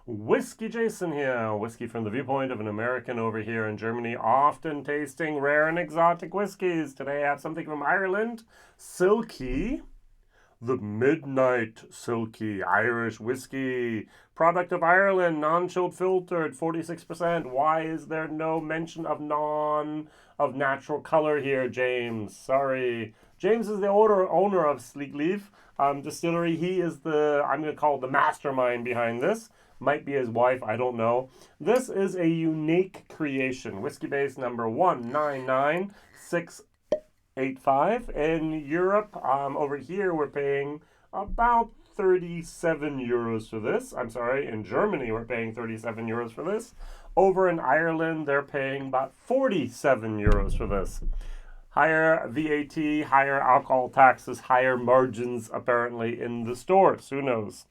WhiskyJason here, whiskey from the viewpoint of an American over here in Germany, often tasting rare and exotic whiskeys. Today I have something from Ireland, Silkie, the Midnight Silkie Irish whiskey. Product of Ireland, non-chilled filtered, 46%. Why is there no mention of natural color here, James? Sorry. James is the owner of Sliabh Distillery. He is I'm going to call it the mastermind behind this. Might be his wife, I don't know. This is a unique creation. Whiskybase number 199685. In Europe, over here, we're paying about 37 euros for this. I'm sorry, in Germany, we're paying 37 euros for this. Over in Ireland, they're paying about 47 euros for this. Higher VAT, higher alcohol taxes, higher margins, apparently, in the stores. Who knows?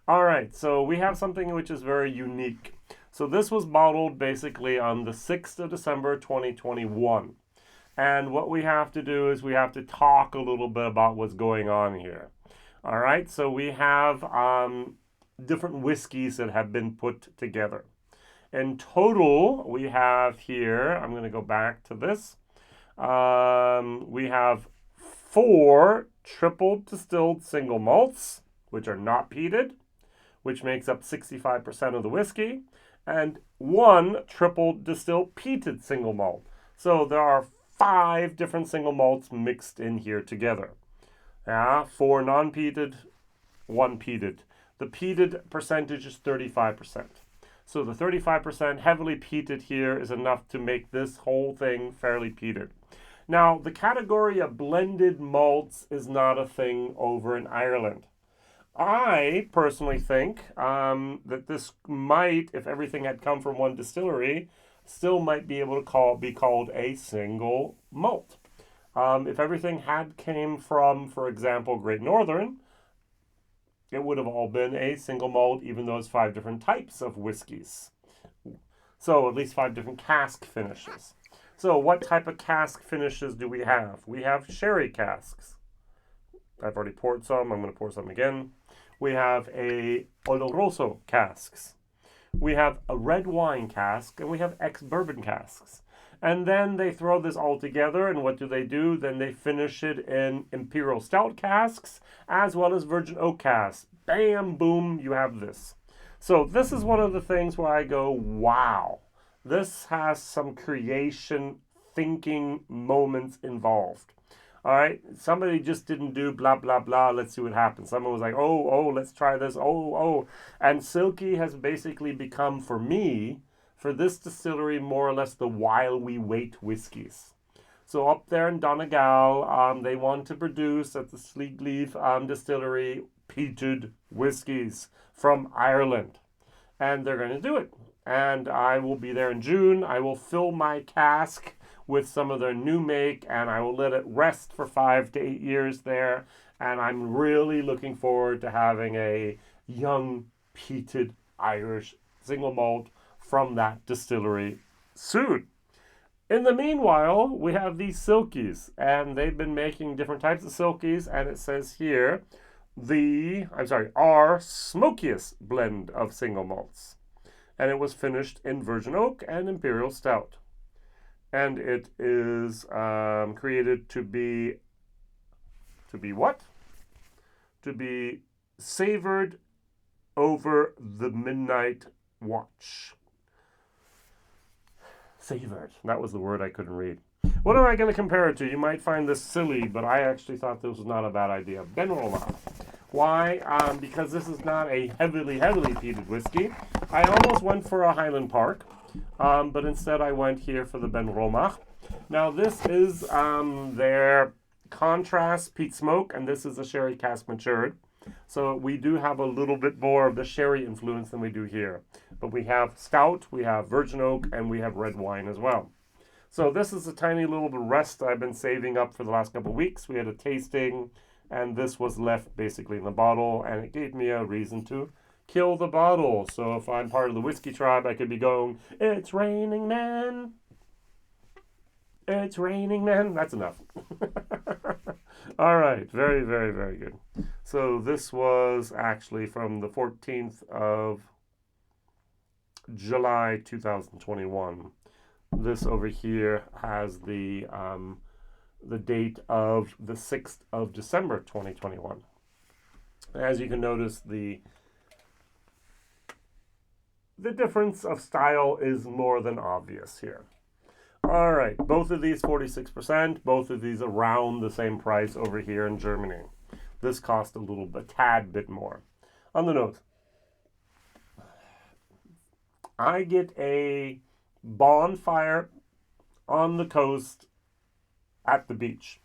All right, so we have something which is very unique. So this was bottled basically on the 6th of December, 2021. And what we have to do is we have to talk a little bit about what's going on here. All right, so we have different whiskeys that have been put together. In total, we have here, I'm going to go back to this. We have 4 triple distilled single malts, which are not peated, which makes up 65% of the whiskey, and 1 triple distilled peated single malt. So there are 5 different single malts mixed in here together. 4 non-peated, 1 peated. The peated percentage is 35%. So the 35% heavily peated here is enough to make this whole thing fairly peated. Now, the category of blended malts is not a thing over in Ireland. I personally think that this might, if everything had come from one distillery, still might be able to be called a single malt. If everything had came from, for example, Great Northern, it would have all been a single malt, even though it's 5 different types of whiskeys. So at least 5 different cask finishes. So what type of cask finishes do we have? We have sherry casks. I've already poured some. I'm going to pour some again. We have a Oloroso casks. We have a red wine cask, and we have ex-bourbon casks. And then they throw this all together, and what do? Then they finish it in Imperial Stout casks, as well as Virgin oak casks. Bam, boom, you have this. So this is one of the things where I go, wow, this has some creation, thinking moments involved. All right, somebody just didn't do blah, blah, blah, let's see what happens. Someone was like, oh, let's try this, oh. And Silkie has basically become, for me, for this distillery, more or less the while we wait whiskeys. So up there in Donegal, they want to produce at the Sliabh distillery peated whiskeys from Ireland. And they're going to do it. And I will be there in June. I will fill my cask with some of their new make, and I will let it rest for 5 to 8 years there. And I'm really looking forward to having a young peated Irish single malt from that distillery soon. In the meanwhile, we have these Silkies, and they've been making different types of Silkies, and it says here, our smokiest blend of single malts. And it was finished in Virgin Oak and Imperial Stout. And it is created to be what? To be savored over the midnight watch. Savored. That was the word I couldn't read. What am I going to compare it to? You might find this silly, but I actually thought this was not a bad idea. Benromach. Why? Because this is not a heavily peated whiskey. I almost went for a Highland Park, but instead I went here for the Benromach. Now this is their contrast peat smoke, and this is a Sherry Cask matured. So we do have a little bit more of the sherry influence than we do here. But we have stout, we have virgin oak, and we have red wine as well. So this is a tiny little rest I've been saving up for the last couple of weeks. We had a tasting, and this was left basically in the bottle, and it gave me a reason to kill the bottle. So if I'm part of the whiskey tribe, I could be going, it's raining men. It's raining men. That's enough. All right. Very, very, very good. So this was actually from the 14th of July 2021. This over here has the date of the 6th of December 2021. As you can notice, the difference of style is more than obvious here. All right, both of these 46%, both of these around the same price over here in Germany. This cost a tad bit more. On the nose, I get a bonfire on the coast at the beach.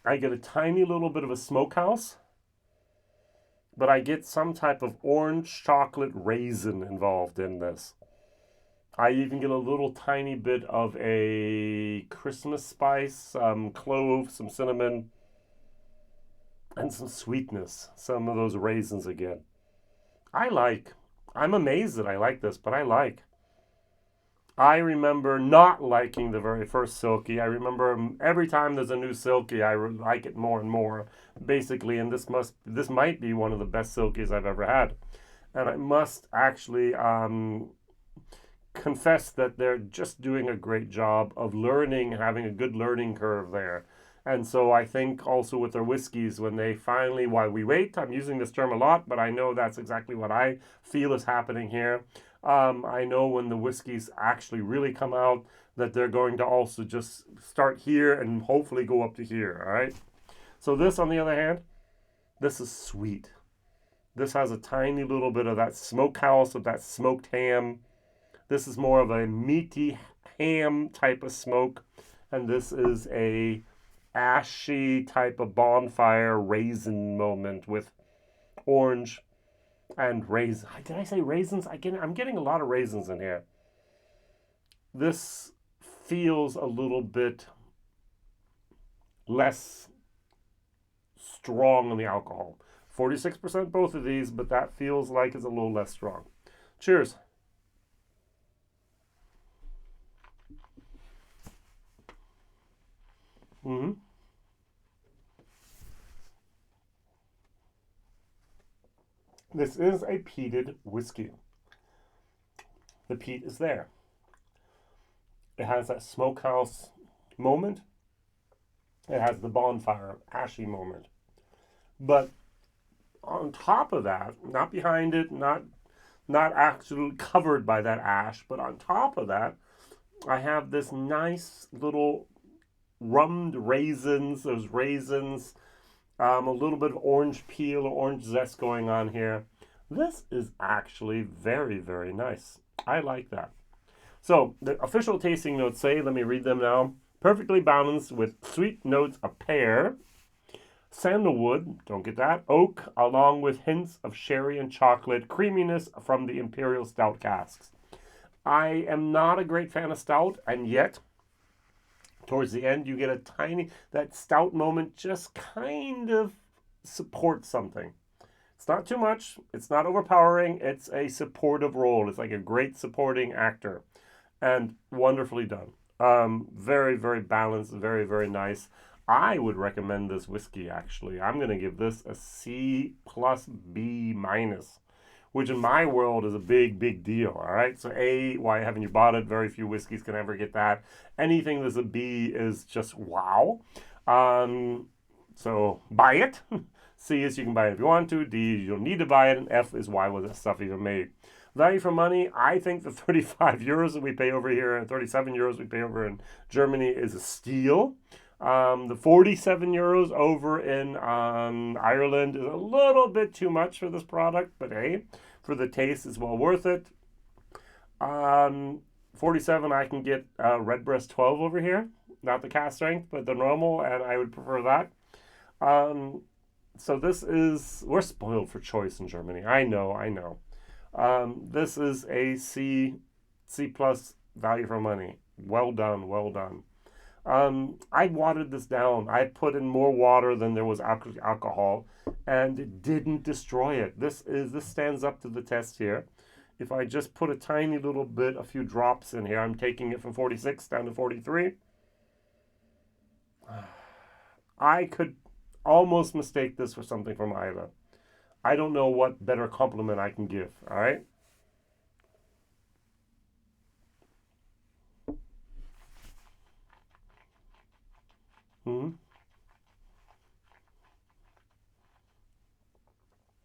I get a tiny little bit of a smokehouse, but I get some type of orange chocolate raisin involved in this. I even get a little tiny bit of a Christmas spice, some clove, some cinnamon, and some sweetness. Some of those raisins again. I'm amazed that I like this, but I like. I remember not liking the very first Silkie. I remember every time there's a new Silkie, I like it more and more, basically. And this might be one of the best Silkies I've ever had. And I must actually confess that they're just doing a great job of learning, having a good learning curve there. And so I think also with their whiskeys, when they finally, while we wait, I'm using this term a lot, but I know that's exactly what I feel is happening here. I know when the whiskeys actually really come out that they're going to also just start here and hopefully go up to here, all right? So this, on the other hand, this is sweet. This has a tiny little bit of that smokehouse, of that smoked ham. This is more of a meaty ham type of smoke, and this is a ashy type of bonfire raisin moment with orange and raisins. Did I say raisins? I'm getting a lot of raisins in here. This feels a little bit less strong on the alcohol. 46% both of these, but that feels like it's a little less strong. Cheers. Mm-hmm. This is a peated whiskey. The peat is there. It has that smokehouse moment. It has the bonfire, ashy moment. But on top of that, not behind it, not actually covered by that ash, but on top of that, I have this nice little rummed raisins, those raisins, a little bit of orange peel or orange zest going on here. This is actually very, very nice. I like that. So the official tasting notes say, let me read them now. Perfectly balanced with sweet notes of pear, sandalwood, don't get that, oak, along with hints of sherry and chocolate, creaminess from the Imperial Stout casks. I am not a great fan of stout, and yet towards the end, you get that stout moment just kind of supports something. It's not too much. It's not overpowering. It's a supportive role. It's like a great supporting actor. And wonderfully done. Very, very balanced. Very, very nice. I would recommend this whiskey, actually. I'm going to give this a C plus B minus, which in my world is a big, big deal, all right? So A, why haven't you bought it? Very few whiskeys can ever get that. Anything that's a B is just wow. So buy it. C is you can buy it if you want to. D, you don't need to buy it. And F is why was this stuff even made? Value for money, I think the 35 euros that we pay over here and 37 euros we pay over in Germany is a steal. The 47 euros over in Ireland is a little bit too much for this product, but hey, for the taste, it's well worth it. 47, I can get Redbreast 12 over here, not the cask strength, but the normal, and I would prefer that. So we're spoiled for choice in Germany. I know. This is a C plus value for money. Well done. I watered this down. I put in more water than there was alcohol, and it didn't destroy it. This stands up to the test here. If I just put a tiny little bit, a few drops in here, I'm taking it from 46 down to 43. I could almost mistake this for something from Islay. I don't know what better compliment I can give. All right. Mm-hmm.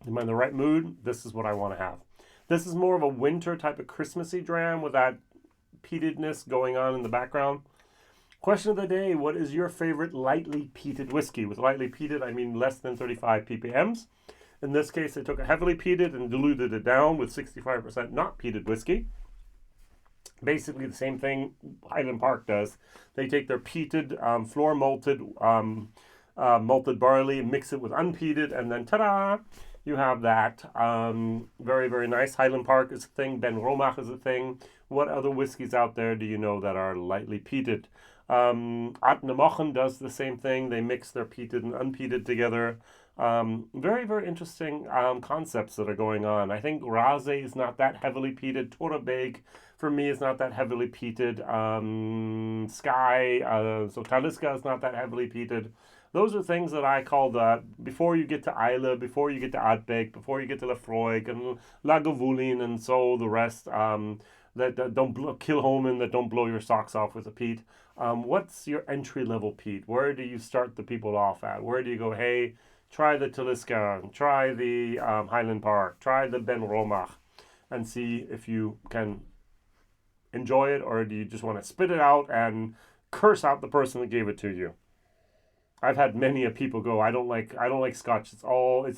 Am I in the right mood? This is what I want to have. This is more of a winter type of Christmassy dram with that peatedness going on in the background. Question of the day, what is your favorite lightly peated whiskey? With lightly peated, I mean less than 35 ppms. In this case, they took a heavily peated and diluted it down with 65% not peated whiskey. Basically the same thing Highland Park does. They take their peated, floor malted, malted barley, mix it with unpeated, and then ta-da! You have that. Very, very nice. Highland Park is a thing. Ben Romach is a thing. What other whiskeys out there do you know that are lightly peated? Atnemochen does the same thing. They mix their peated and unpeated together. Very, very interesting concepts that are going on. I think Raze is not that heavily peated. Torabeg, for me, is not that heavily peated. Sky, so Taliska is not that heavily peated. Those are things that I call the, before you get to Islay, before you get to Adbeck, before you get to Lafroig and Lagavulin and so the rest, that don't kill Homan, that don't blow your socks off with a peat. What's your entry level peat? Where do you start the people off at? Where do you go, hey, try the Taliscan, try the Highland Park, try the Ben Romach, and see if you can enjoy it, or do you just want to spit it out and curse out the person that gave it to you? I've had many of people go, I don't like Scotch. It's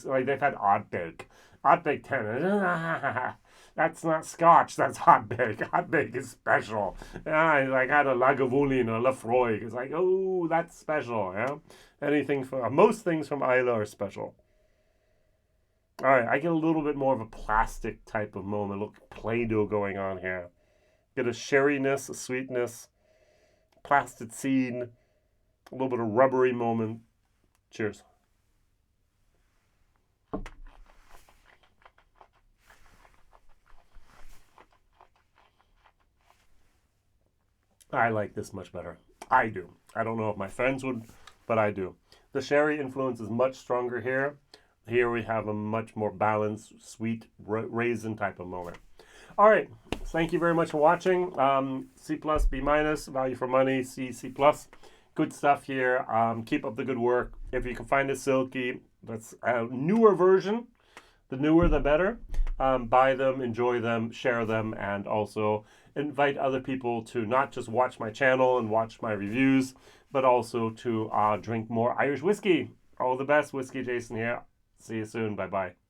like they've had Ardbeg. Ardbeg 10. That's not Scotch, that's Ardbeg. Ardbeg is special. Yeah, like I had a Lagavulin or Lafroig. It's like, oh, that's special. Yeah, anything from most things from Islay are special. All right, I get a little bit more of a plastic type of moment. Look, Play-Doh going on here. Get a sherryness, a sweetness, plasticine, a little bit of rubbery moment. Cheers. I like this much better. I do. I don't know if my friends would, but I do. The sherry influence is much stronger here. Here we have a much more balanced, sweet raisin type of moment. All right. Thank you very much for watching. C+, B-, value for money, C+. Good stuff here. Keep up the good work. If you can find a Silkie, that's a newer version. The newer, the better. Buy them, enjoy them, share them, and also invite other people to not just watch my channel and watch my reviews, but also to drink more Irish whiskey. All the best. WhiskyJason here. See you soon. Bye-bye.